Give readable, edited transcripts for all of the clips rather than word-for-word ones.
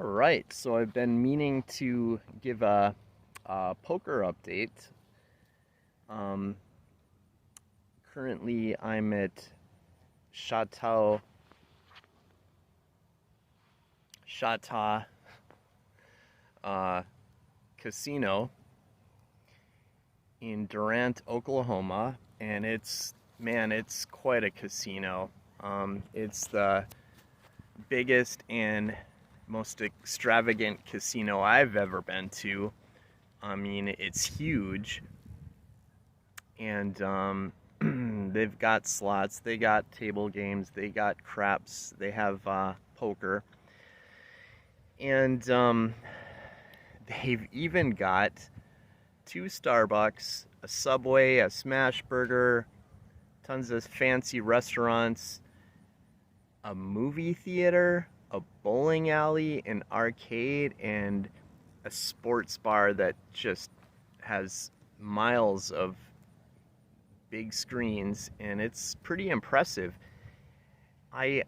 All right, so I've been meaning to give a poker update. Um, Currently, I'm at Choctaw, Choctaw uh, Casino in Durant, Oklahoma, and it's quite a casino. It's the biggest and most extravagant casino I've ever been to. I mean, it's huge, and they've got slots, they got table games, they got craps, they have poker, and they've even got two Starbucks, a Subway, a Smash Burger, tons of fancy restaurants, a movie theater, a bowling alley, an arcade, and a sports bar that just has miles of big screens, and it's pretty impressive. I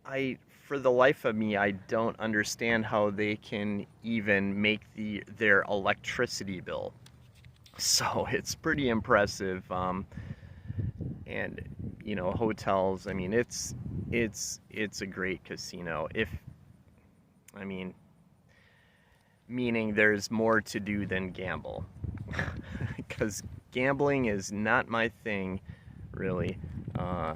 I for the life of me, I don't understand how they can even make their electricity bill. So it's pretty impressive. And hotels. I mean, it's a great casino. If I mean, meaning there's more to do than gamble, because gambling is not my thing, really. Uh,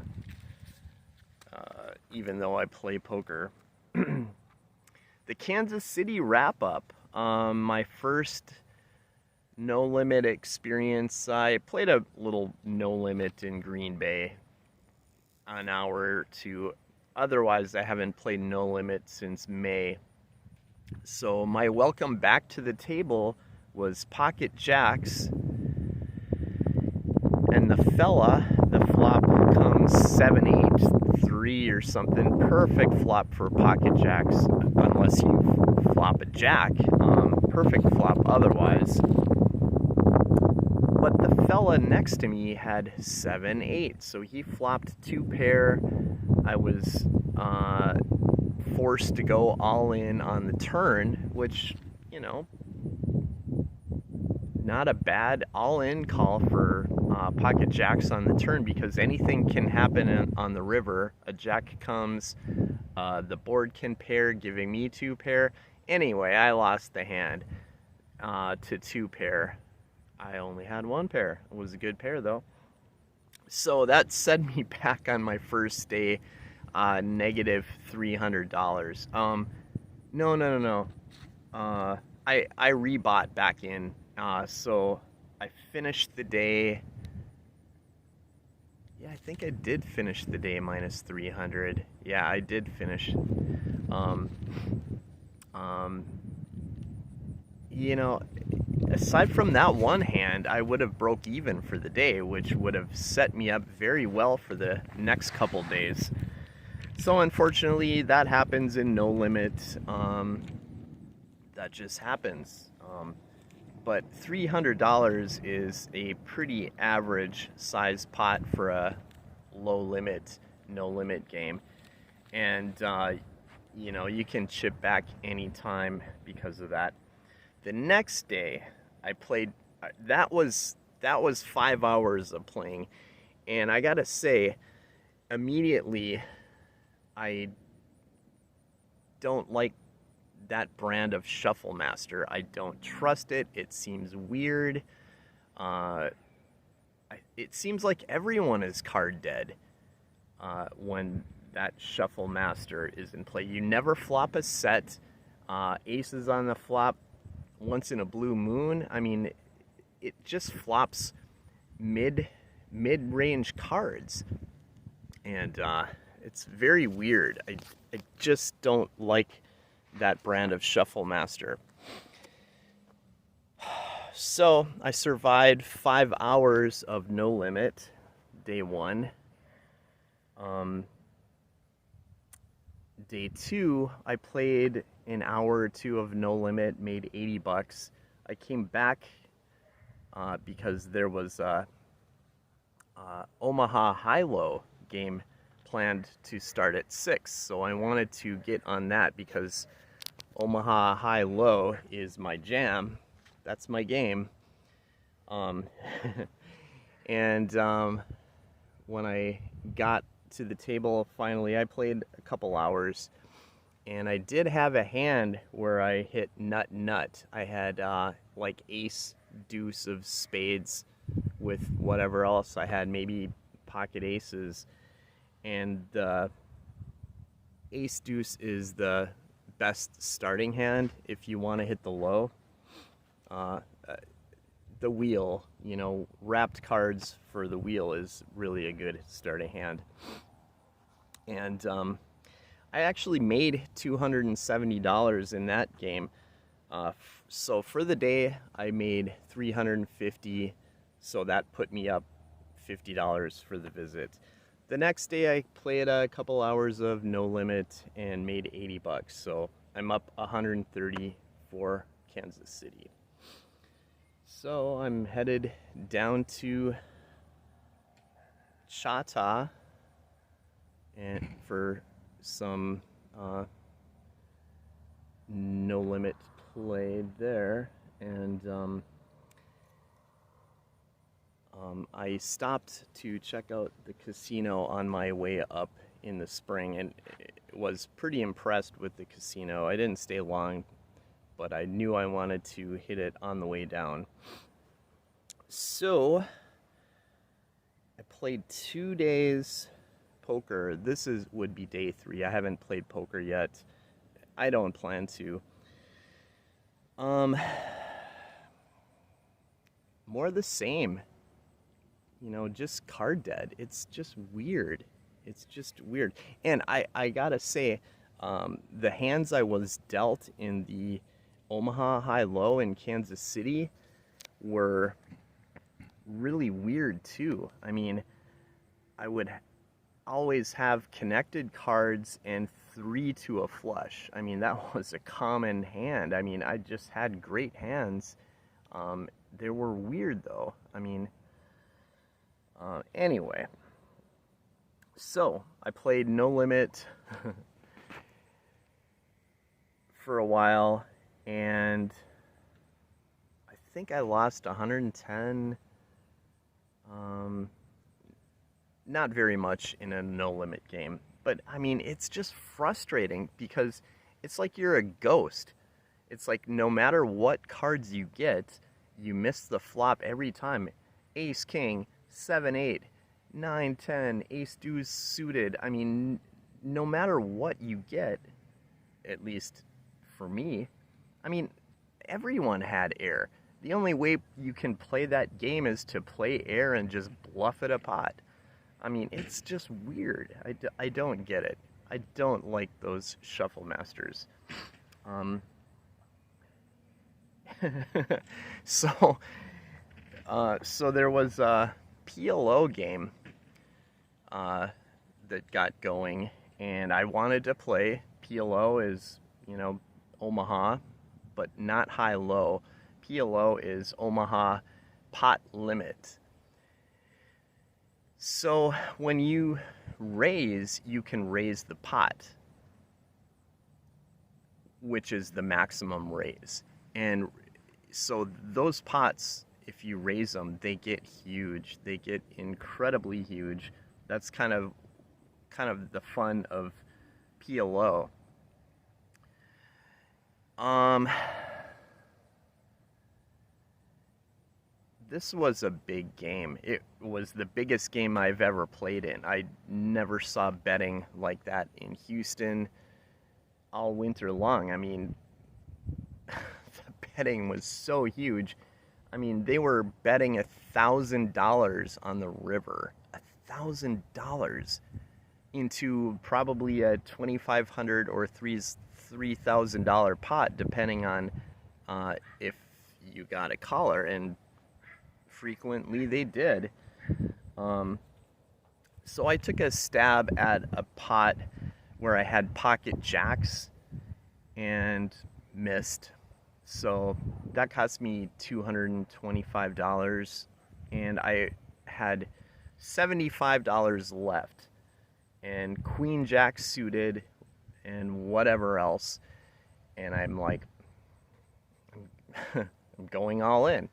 Even though I play poker. The Kansas City wrap up. My first no limit experience. I played a little no limit in Green Bay, an hour or two. Otherwise, I haven't played no limit since May. So my welcome back to the table was pocket jacks, and the flop comes 7-8-3 or something. Perfect flop for pocket jacks, unless you flop a jack. Perfect flop otherwise. But the fella next to me had 7-8, so he flopped two pair. I was forced to go all in on the turn, which, not a bad all-in call for pocket jacks on the turn, because anything can happen on the river. A jack comes, the board can pair, giving me two pair. Anyway, I lost the hand to two pair. I only had one pair. It was a good pair, though. So that set me back on my first day, negative $300. No. I rebought back in. So I finished the day. Yeah, I think I did finish the day minus 300. Yeah, I did finish. Um, um, Aside from that one hand, I would have broke even for the day, which would have set me up very well for the next couple days. So unfortunately, that happens in no limit. That just happens. But $300 is a pretty average size pot for a low limit, no limit game. And, you can chip back anytime because of that. The next day, I played. That was 5 hours of playing, and I gotta say, immediately, I don't like that brand of shuffle master. I don't trust it. It seems weird. It seems like everyone is card dead when that shuffle master is in play. You never flop a set. Aces on the flop once in a blue moon. I mean, it just flops mid-range cards, and it's very weird. I just don't like that brand of shuffle master. So I survived 5 hours of no limit, day one. Day two, I played an hour or two of no limit, made $80. I came back because there was a Omaha high-low game planned to start at 6, so I wanted to get on that because Omaha high-low is my jam. That's my game. Um, and when I got to the table finally, I played a couple hours, and I did have a hand where I hit nut. I had like ace deuce of spades with whatever else I had, maybe pocket aces, and the ace deuce is the best starting hand if you want to hit the low. Uh, the wheel, you know, wrapped cards for the wheel is really a good starting hand. And I actually made $270 in that game. So for the day, I made $350, so that put me up $50 for the visit. The next day, I played a couple hours of No Limit and made $80, so I'm up 130 for Kansas City. So I'm headed down to Choctaw and for some No Limit play there, and I stopped to check out the casino on my way up in the spring and was pretty impressed with the casino. I didn't stay long, but I knew I wanted to hit it on the way down. So I played 2 days poker. This would be day 3. I haven't played poker yet. I don't plan to. More the same. You know, just card dead. It's just weird. It's just weird. And I gotta say, the hands I was dealt in the Omaha high-low in Kansas City were really weird too. I mean, I would always have connected cards and 3 to a flush. I mean, that was a common hand. I mean, I just had great hands. They were weird though. I mean, anyway, so I played No Limit for a while, and I think I lost 110. Not very much in a No Limit game, but I mean, it's just frustrating because it's like you're a ghost. It's like no matter what cards you get, you miss the flop every time. Ace, king, 7, 8, 9, 10, ace deuce suited. I mean, no matter what you get, at least for me, I mean, everyone had air. The only way you can play that game is to play air and just bluff it a pot. I mean, it's just weird. I don't get it. I don't like those shuffle masters. So there was a PLO game that got going, and I wanted to play. PLO is, you know, Omaha, but not high-low. PLO is Omaha pot limit. So when you raise, you can raise the pot, which is the maximum raise. And so those pots, if you raise them, they get huge. They get incredibly huge. That's kind of the fun of PLO. This was a big game. It was the biggest game I've ever played in. I never saw betting like that in Houston all winter long. I mean, the betting was so huge. I mean, they were betting $1,000 on the river. $1,000 into probably a $2,500 or $3,000 pot, depending on if you got a caller, and frequently they did. So I took a stab at a pot where I had pocket jacks and missed. So that cost me $225, and I had $75 left, and queen jack suited and whatever else. and I'm like, I'm going all in.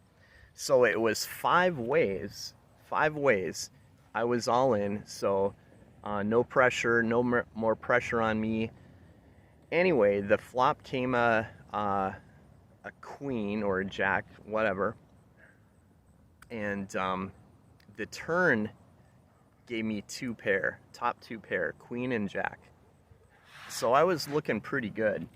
So it was 5 ways, 5 ways. I was all in, so no pressure, no more pressure on me. Anyway, the flop came a queen or a jack, whatever, and the turn gave me top two pair, queen and jack. So I was looking pretty good.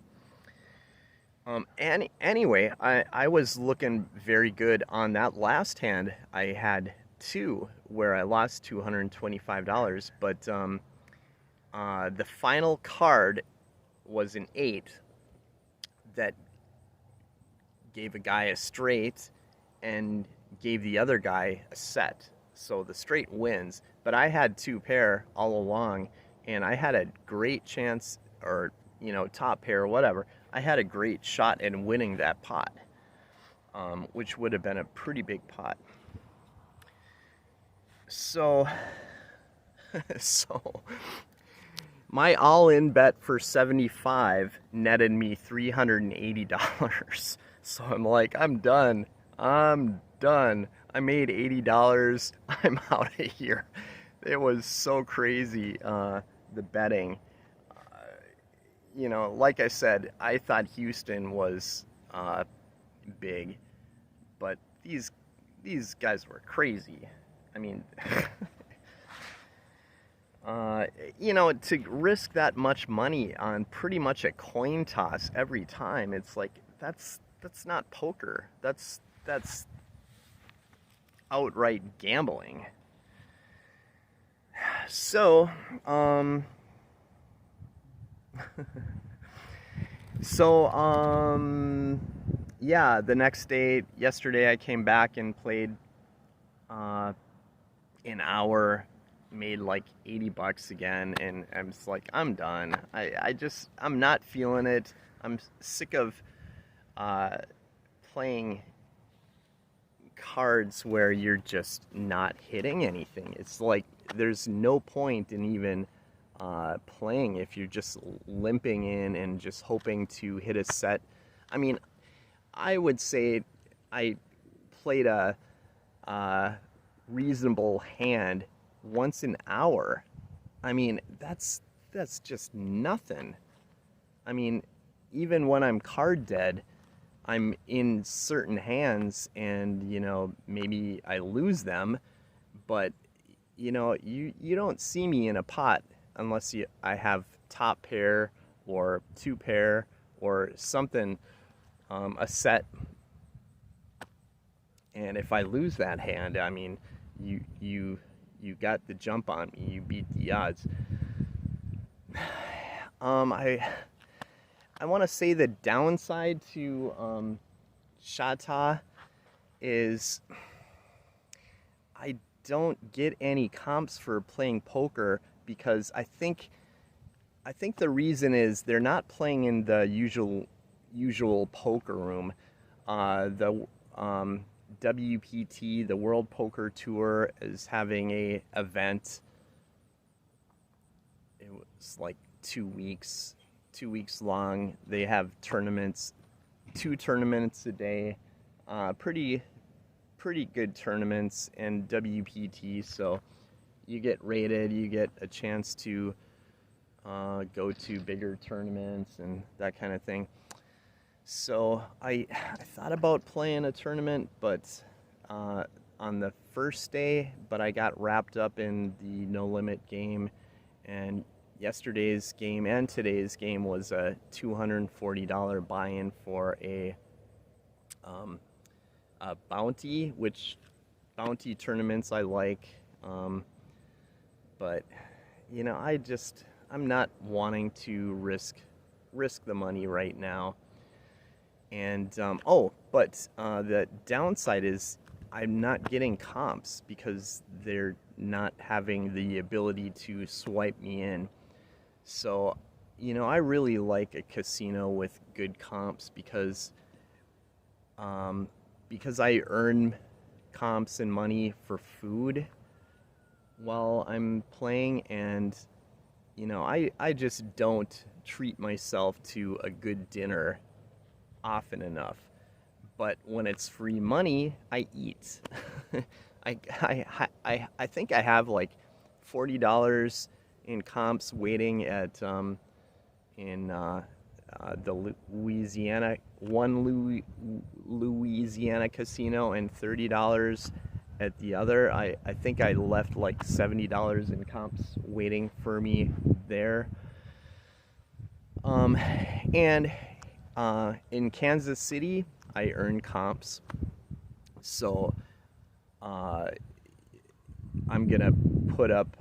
Anyway, I was looking very good on that last hand. I had two where I lost $225, but the final card was an 8 that gave a guy a straight and gave the other guy a set. So the straight wins, but I had two pair all along, and I had a great chance, or top pair or whatever. I had a great shot in winning that pot, which would have been a pretty big pot. So, so my all-in bet for 75 netted me $380. So I'm like, I'm done. I made $80. I'm out of here. It was so crazy, the betting. Like I said, I thought Houston was big, but these guys were crazy. I mean, to risk that much money on pretty much a coin toss every time, it's like that's not poker. That's outright gambling. So, yeah, the next day, yesterday, I came back and played an hour, made like $80 again, and I'm just like, I'm done. I'm not feeling it. I'm sick of playing cards where you're just not hitting anything. It's like there's no point in even playing if you're just limping in and just hoping to hit a set. I mean, I would say I played a reasonable hand once an hour. I mean, that's just nothing. I mean, even when I'm card dead, I'm in certain hands and, maybe I lose them, but, you don't see me in a pot unless I have top pair or two pair or something, a set. And if I lose that hand, I mean, you got the jump on me. You beat the odds. I want to say the downside to Choctaw is I don't get any comps for playing poker because I think the reason is they're not playing in the usual poker room. The WPT, the World Poker Tour, is having a event. It was like 2 weeks long. They have tournaments, 2 tournaments a day, pretty good tournaments, and WPT, so you get rated, you get a chance to go to bigger tournaments and that kind of thing. So I thought about playing a tournament, but on the first day, but I got wrapped up in the no limit game, and yesterday's game and today's game was a $240 buy-in for a bounty, which bounty tournaments I like, but I'm not wanting to risk the money right now. And but the downside is I'm not getting comps because they're not having the ability to swipe me in. So, I really like a casino with good comps because I earn comps and money for food while I'm playing, and you know, I just don't treat myself to a good dinner often enough. But when it's free money, I eat. I think I have like $40 in comps waiting at in the Louisiana casino, and $30 at the other. I think I left like $70 in comps waiting for me there. And in Kansas City, I earn comps. So I'm gonna put up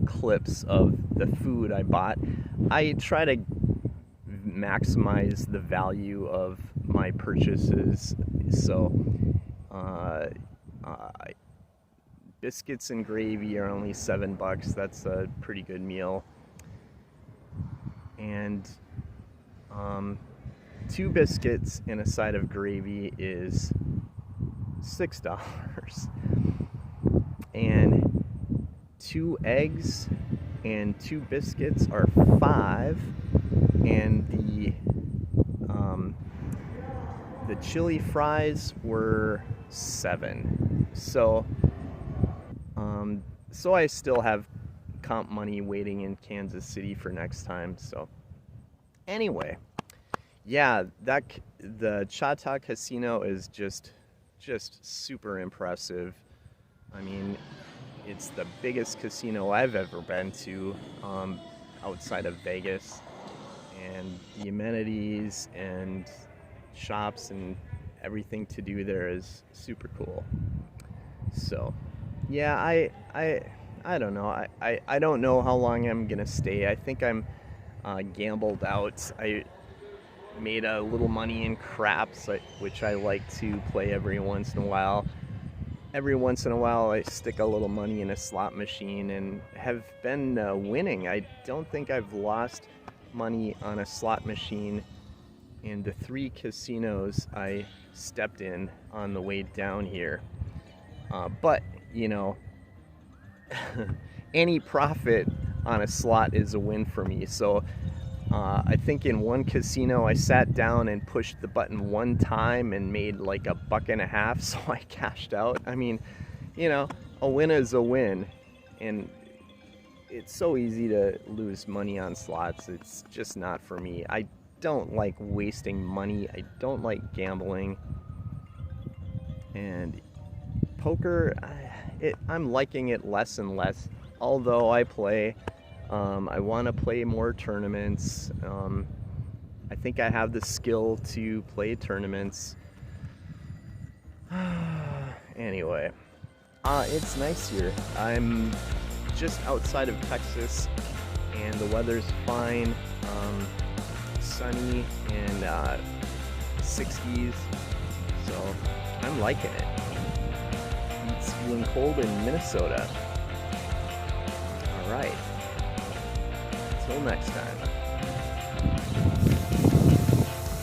clips of the food I bought. I try to maximize the value of my purchases. So biscuits and gravy are only $7. That's a pretty good meal. And 2 biscuits and a side of gravy is $6. And 2 eggs and 2 biscuits are $5. And the chili fries were $7. So so I still have comp money waiting in Kansas City for next time. So anyway, yeah, the Choctaw Casino is just super impressive. I mean, it's the biggest casino I've ever been to outside of Vegas, and the amenities and shops and everything to do there is super cool. So yeah, I don't know. I don't know how long I'm gonna stay. I think I'm gambled out. I made a little money in craps, which I like to play every once in a while. Every once in a while, I stick a little money in a slot machine and have been winning. I don't think I've lost money on a slot machine in the 3 casinos I stepped in on the way down here. But, you know, any profit on a slot is a win for me. So I think in one casino I sat down and pushed the button 1 time and made like $1.50, so I cashed out. I mean, you know, a win is a win, and it's so easy to lose money on slots. It's just not for me. I don't like wasting money. I don't like gambling. And poker, I'm liking it less and less, although I play. I want to play more tournaments. I think I have the skill to play tournaments. Anyway, it's nice here. I'm just outside of Texas, and the weather's fine. Sunny and 60s, so I'm liking it. It's being cold in Minnesota. All right. Till next time.